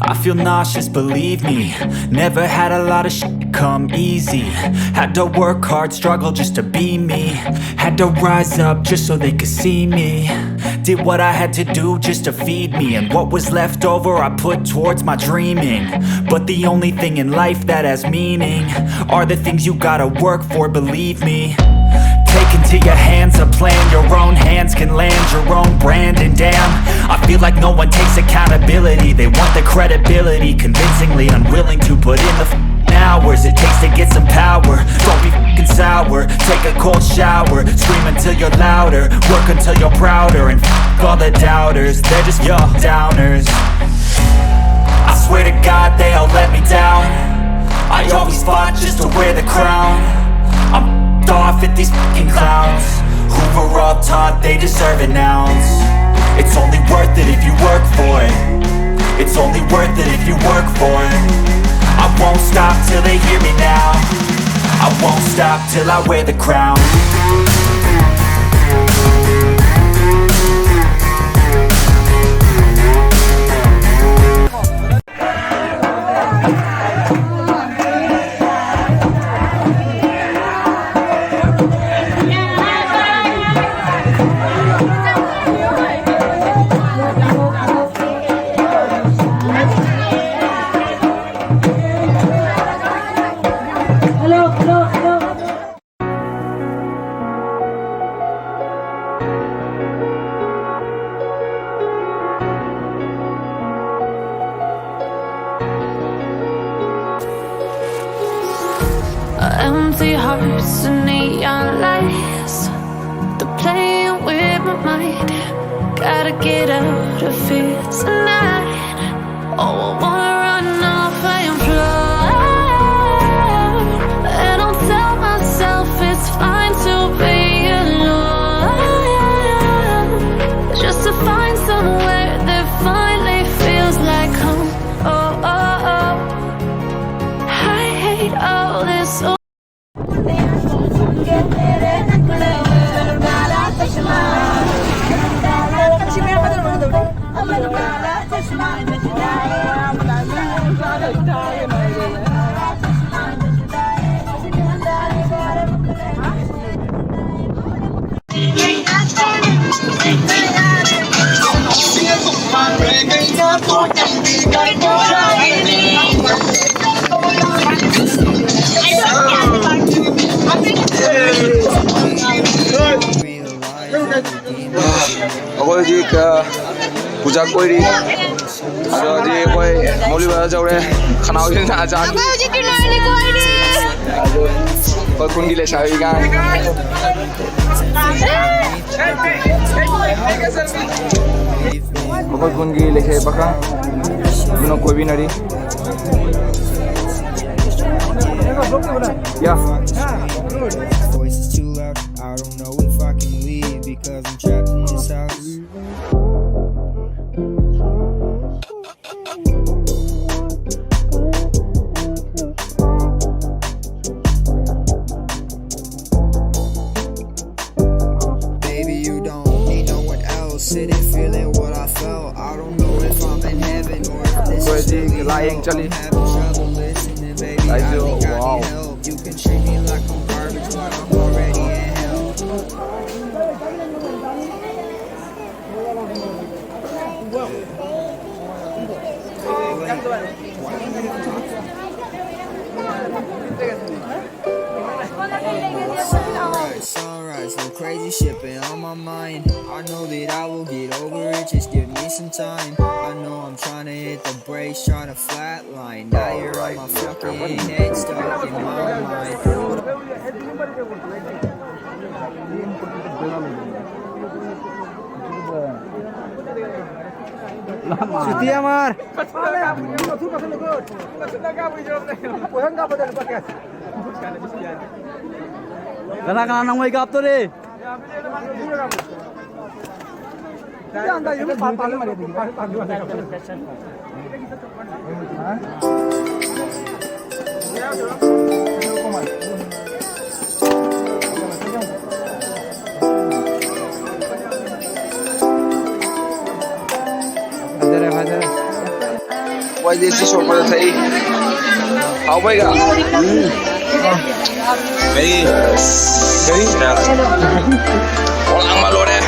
I feel nauseous, believe me. Never had a lot of shit come easy. Had to work hard, struggle just to be me. Had to rise up just so they could see me. Did what I had to do just to feed me. And what was left over I put towards my dreaming. But the only thing in life that has meaning are the things you gotta work for, believe me. Take into your hands a plan. Your own hands can land your own brand. And damn, I feel like no one takes accountability. They want the credibility, convincingly unwilling to put in the hours it takes to get some power. Don't be f***ing sour. Take a cold shower. Scream until you're louder. Work until you're prouder. And f*** all the doubters, they're just your downers. I swear to God they all let me down. I always fought just to wear the crown. I'm off at these fucking clowns who were all taught they deserve an ounce. It's only worth it if you work for it. It's only worth it if you work for it. I won't stop till they hear me now. I won't stop till I wear the crown. Empty hearts and neon lights, they're playing with my mind. Gotta get out of here tonight. Oh, I wanna run off and fly. And I'll tell myself it's fine to be alone, just to find somewhere that finally feels like home. Oh, oh, oh. I hate all this. Aku ji ke puja koi ri, ada ji koi mauli bala jauh re, khanau ji na ajan. Aku ji kena ni koi ri. Koi kundi le sawi kan. Koi kundi le ke baka, buno koi bi nari. Ya. Voice is too loud. I don't know if I can leave because I'm trapped in this house. Baby, you don't need no one else. Sitting feeling what I felt. I don't know if I'm in heaven or if this is really real. I'm having trouble listening, baby. I think I need help. You can treat me like I'm garbage, but I'm already in hell. Sunrise, no crazy shit been on my mind. I know that I will get over it, just give me some time. I know I'm trying to hit the brakes, trying to flatline. Now you're on my fucking head, stuck in my mind. Suti amar. Kana nang may gap to re. Wajesi sopa thai. How bhai ga? Very. Orang malore.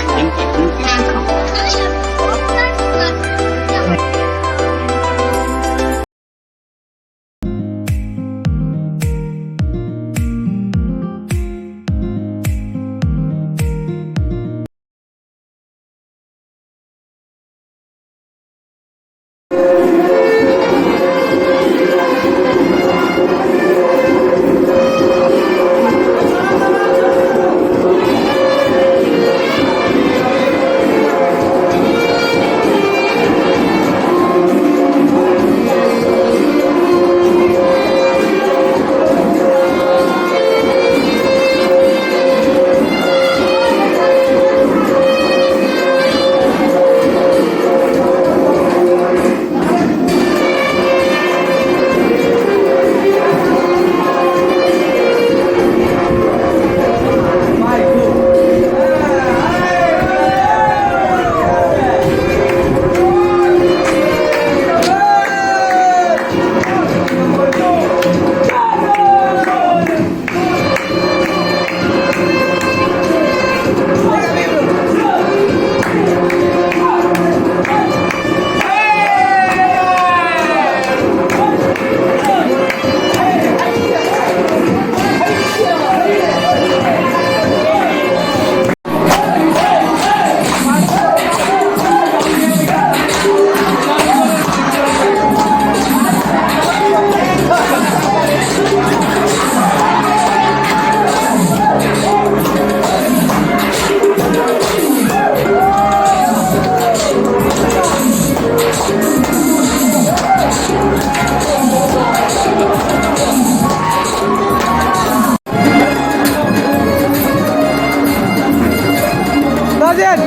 Rajan!